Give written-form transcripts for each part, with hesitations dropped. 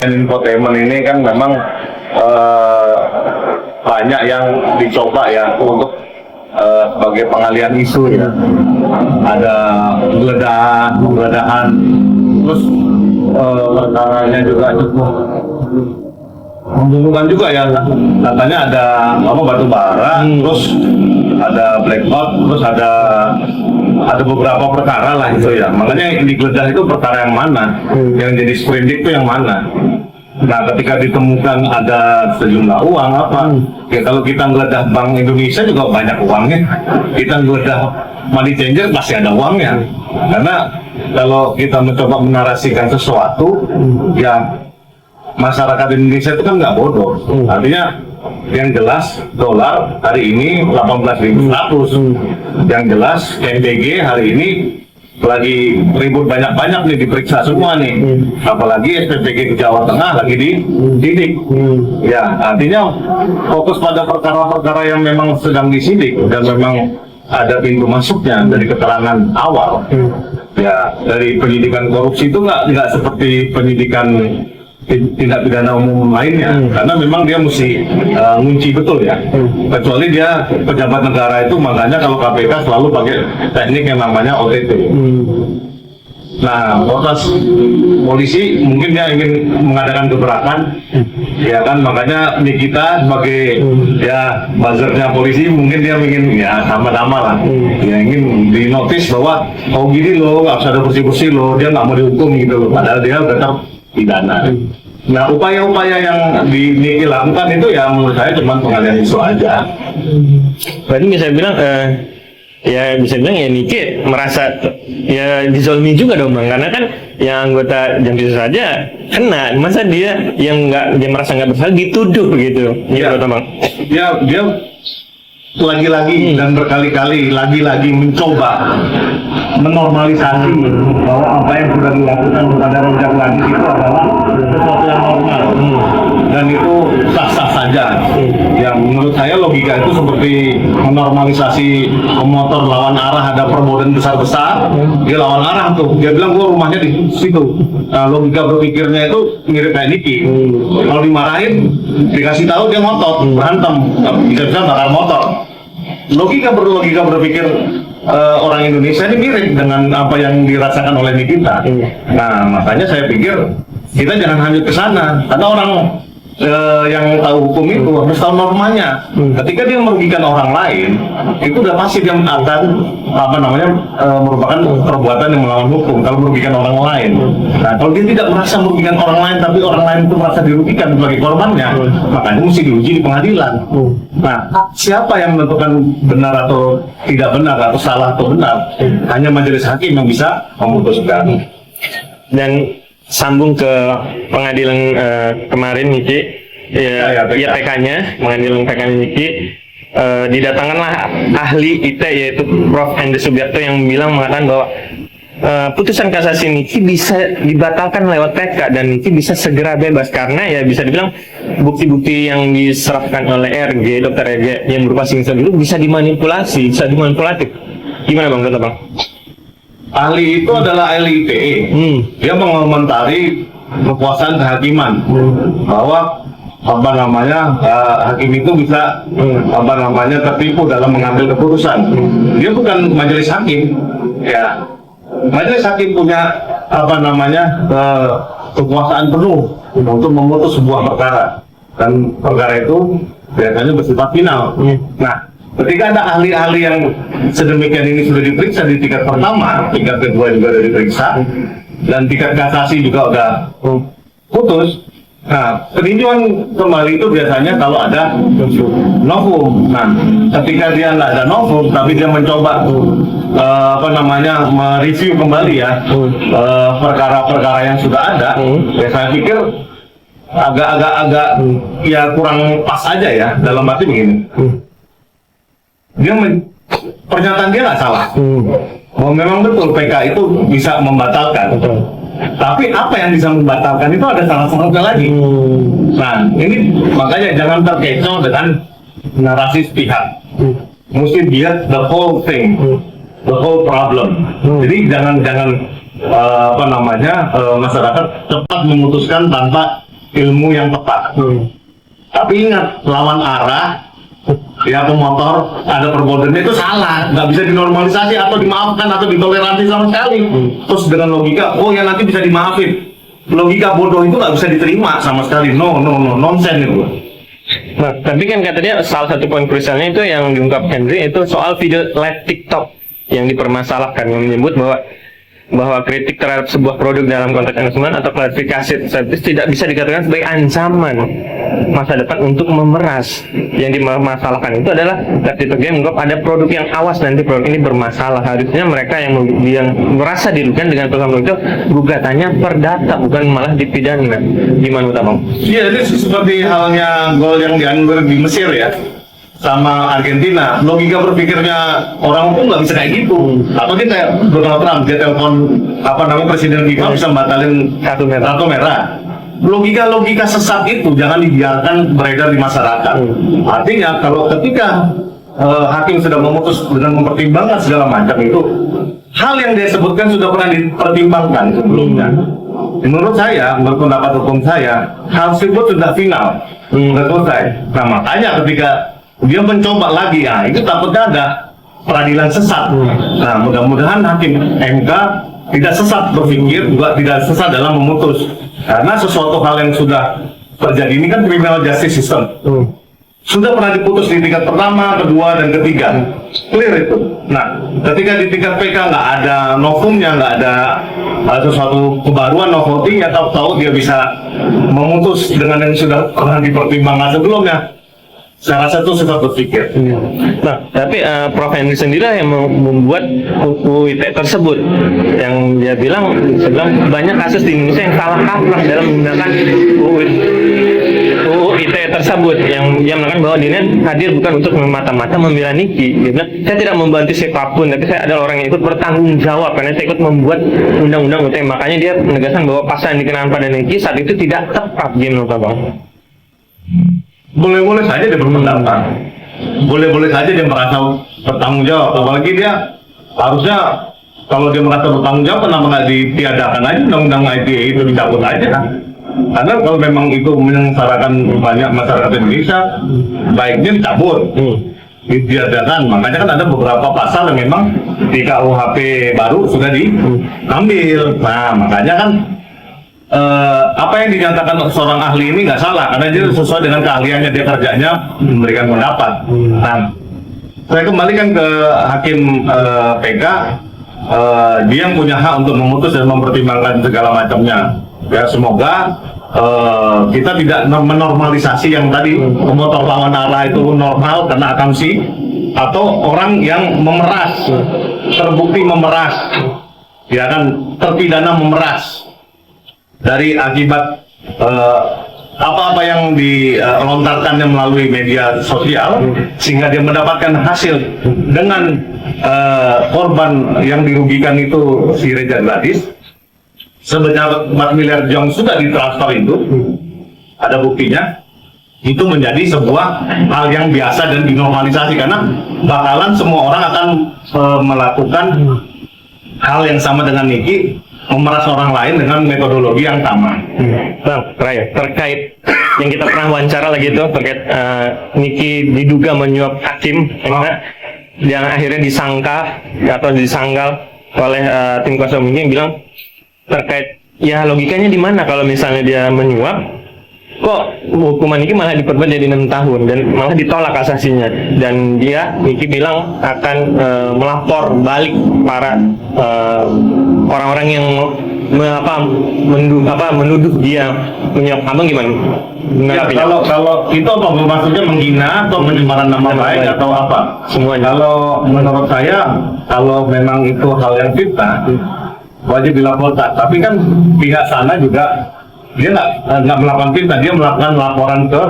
Infotainment ini kan memang banyak yang dicoba ya untuk sebagai pengalihan isu ya. Ada geledahan, terus perkaranya juga cukup membingungkan juga ya. Katanya ada batu bara, terus ada black box, terus ada beberapa perkara lah itu ya. Makanya yang digeledah itu perkara yang mana, yang jadi sprindik itu yang mana. Nah, ketika ditemukan ada sejumlah uang ya kalau kita ngeledah Bank Indonesia juga banyak uangnya. Kita ngeledah money changer pasti ada uangnya. Karena kalau kita mencoba menarasikan sesuatu, ya masyarakat Indonesia itu kan nggak bodoh. Artinya yang jelas dolar hari ini 18.100. Yang jelas NBG hari ini lagi ribut banyak-banyak nih, diperiksa semua nih. Apalagi SPPG di Jawa Tengah lagi disidik. Ya, artinya fokus pada perkara-perkara yang memang sedang disidik dan memang ada pintu masuknya dari keterangan awal. Ya, dari penyidikan korupsi itu nggak seperti penyidikan tindak pidana umum lainnya, karena memang dia mesti ngunci betul ya. Kecuali dia pejabat negara itu, makanya kalau KPK selalu pakai teknik yang namanya OTT. Nah, proses polisi mungkin dia ingin mengadakan gebrakan, ya kan, makanya Nikita sebagai ya buzzernya polisi mungkin dia ingin ya sama-sama lah, ya ingin dinotis bahwa oh gini loh, nggak usah ada bersih-bersih loh, dia nggak mau dihukum gitu loh, padahal dia tetap pidana. Nah, upaya-upaya yang dilakukan itu ya menurut saya cuma pengalihan isu aja. Berarti bisa bilang ya Niki merasa ya dizolimi juga dong Bang, karena kan yang anggota Jampisus saja kena, masa dia yang dia merasa nggak bersalah dituduh begitu? Ya, Bang. dia lagi-lagi dan berkali-kali lagi-lagi mencoba menormalisasi bahwa apa yang sudah dilakukan kepada Rojak Lagi itu adalah sesuatu yang normal dan itu sah-sah saja. Yang menurut saya logika itu seperti menormalisasi pemotor lawan arah, ada permodan besar-besar, dia lawan arah tuh, dia bilang gua rumahnya di situ. Nah, logika berpikirnya itu mirip kayak Niki. Kalau dimarahin, dikasih tahu dia ngotot, berantem, bisa-bisa bakar motor. Logika berpikir orang Indonesia ini mirip dengan apa yang dirasakan oleh Nikita. Nah, makanya saya pikir kita jangan hanyut ke sana, karena orang yang tahu hukum itu harus tahu normanya. Ketika dia merugikan orang lain, itu udah pasti dia akan merupakan perbuatan yang melawan hukum kalau merugikan orang lain. Nah, kalau dia tidak merasa merugikan orang lain, tapi orang lain itu merasa dirugikan sebagai korbannya, makanya mesti diuji di pengadilan. Nah, siapa yang menentukan benar atau tidak benar, atau salah atau benar? Hanya majelis hakim yang bisa memutuskan. Dan sambung ke pengadilan kemarin Niki, PK-nya, pengadilan PK Niki, didatangkanlah ahli IT yaitu Prof. Hendy Subiakto yang mengatakan bahwa putusan kasasi Niki bisa dibatalkan lewat PK dan Niki bisa segera bebas karena ya bisa dibilang bukti-bukti yang diserahkan oleh RG, Dr. RG yang berupa singsel itu bisa dimanipulatif. Gimana Bang, kata Bang? Ahli itu adalah ahli ITE. Dia mengomentari kekuasaan kehakiman bahwa hakim itu bisa tertipu dalam mengambil keputusan. Dia bukan majelis hakim. Ya, majelis hakim punya kekuasaan penuh untuk memutus sebuah perkara, dan perkara itu biasanya bersifat final. Nah, ketika ada ahli-ahli yang sedemikian ini sudah diperiksa di tingkat pertama, tingkat kedua juga sudah diperiksa, dan tingkat kasasi juga udah putus. Nah, peninjauan kembali itu biasanya kalau ada novum. Nah, ketika dia nggak ada novum, tapi dia mencoba mereview kembali ya perkara-perkara yang sudah ada, ya saya pikir agak ya kurang pas aja ya, dalam arti begini. Pernyataan dia nggak salah. Memang betul PK itu bisa membatalkan. Tapi apa yang bisa membatalkan itu ada salah satunya lagi. Nah, ini makanya jangan terkecoh dengan narasi sepihak. Mesti lihat the whole thing, the whole problem. Jadi jangan masyarakat cepat memutuskan tanpa ilmu yang tepat. Tapi ingat, lawan arah, ya pemotor ada perbodohan itu salah, nggak bisa dinormalisasi atau dimaafkan atau ditoleransi sama sekali. Terus dengan logika, oh ya nanti bisa dimaafin. Logika bodoh itu nggak bisa diterima sama sekali. No, nonsense itu. Nah, tapi kan kata dia salah satu poin krusialnya itu yang diungkap Henry itu soal video live TikTok yang dipermasalahkan, yang menyebut bahwa kritik terhadap sebuah produk dalam konteks entertainment atau klarifikasi service tidak bisa dikatakan sebagai ancaman masa depan untuk memeras. Yang dimasalahkan itu adalah ketika dia menganggap ada produk yang awas nanti produk ini bermasalah. Harusnya mereka yang merasa dirugikan dengan program itu gugatannya perdata, bukan malah dipidana. Gimana Bang? Iya, ini seperti halnya gol yang dianulir di Mesir ya, sama Argentina. Logika berpikirnya orang hukum nggak bisa kayak gitu. Atau dia kayak Donald Trump, dia telepon presiden FIFA bisa batalin kartu merah. Logika sesat itu jangan dibiarkan beredar di masyarakat. Artinya kalau ketika hakim sudah memutus dengan mempertimbangkan segala macam itu, hal yang dia sebutkan sudah pernah dipertimbangkan sebelumnya. Menurut saya, menurut pendapat hukum saya, hal tersebut sudah final, sudah selesai. Nah makanya ketika dia mencoba lagi, ya itu takutnya ada peradilan sesat. Nah mudah-mudahan hakim MK tidak sesat berpikir, juga tidak sesat dalam memutus. Karena sesuatu hal yang sudah terjadi ini kan criminal justice system. Sudah pernah diputus di tingkat pertama, kedua, dan ketiga. Clear itu. Nah, ketika di tingkat PK nggak ada novumnya, nggak ada sesuatu kebaruan novelty, ya tahu-tahu dia bisa memutus dengan yang sudah pernah dipertimbangkan sebelumnya. Saya rasa itu sesat berpikir. Nah, tapi Prof. Henry sendiri yang membuat UU ITE tersebut, yang dia bilang banyak kasus di Indonesia yang salah kaprah dalam menggunakan UU ITE tersebut, yang dia mengatakan bahwa dia hadir bukan untuk memata-mata membela Niki. Dia bilang, saya tidak membantu siapapun, tapi saya adalah orang yang ikut bertanggung jawab karena saya ikut membuat undang-undang ITE. Makanya dia menegaskan bahwa pasal yang dikenakan pada Niki saat itu tidak tepat, gimana Bang? Boleh-boleh saja dia berpendapat, boleh-boleh saja dia merasa bertanggung jawab. Apalagi dia harusnya kalau dia merasa bertanggung jawab, kenapa nggak ditiadakan aja undang-undang ITE itu, dicabut aja kan? Karena kalau memang itu menyengsarakan banyak masyarakat Indonesia, baiknya dicabut, ditiadakan. Makanya kan ada beberapa pasal yang memang di KUHP baru sudah diambil. Nah makanya kan apa yang dinyatakan seorang ahli ini nggak salah karena dia sesuai dengan keahliannya, dia kerjanya memberikan pendapat. Nah, saya kembalikan ke hakim PK, dia yang punya hak untuk memutus dan mempertimbangkan segala macamnya. Ya semoga kita tidak menormalisasi yang tadi pemotor lawan arah itu normal karena akamsi, atau orang yang memeras, terbukti memeras, ya kan, terpidana memeras dari akibat apa-apa yang dilontarkannya melalui media sosial sehingga dia mendapatkan hasil dengan korban yang dirugikan itu si Reza Gladys sebesar 4 miliar jong sudah ditransfer itu, ada buktinya, itu menjadi sebuah hal yang biasa dan dinormalisasi karena bakalan semua orang akan melakukan hal yang sama dengan Niki, memeras orang lain dengan metodologi yang sama. Bang, terakhir, terkait yang kita pernah wawancara lagi itu terkait Niki diduga menyuap hakim, yang akhirnya disangka atau disangkal oleh tim kuasa hukum yang bilang terkait ya logikanya di mana kalau misalnya dia menyuap, kok hukuman Niki malah diperberat jadi 6 tahun dan malah ditolak kasasinya, dan dia Niki bilang akan melapor balik para orang-orang yang menuduh dia menyuap. Abang gimana? Ya, kalau itu apa maksudnya, menghina atau pencemaran nama baik atau apa? Semuanya. Kalau menurut saya, kalau memang itu hal yang fitnah, wajib dilaporkan. Tapi kan pihak sana juga dia nggak melakukan fitnah, dia melakukan laporan ke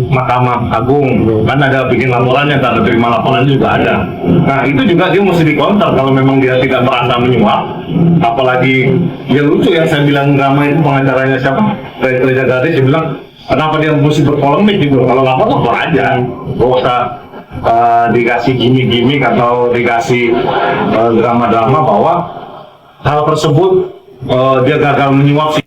Mahkamah Agung. Kan ada bikin laporannya, tanda terima laporannya juga ada. Nah itu juga dia mesti dikonter kalau memang dia tidak merasa menyuap. Apalagi dia lucu yang saya bilang drama itu, pengacaranya siapa? Reza Gladys, dia bilang kenapa dia mesti berpolemik gitu. Kalau lapor aja, gak usah dikasih gimmick atau dikasih drama-drama bahwa hal tersebut dia gagal menyuap.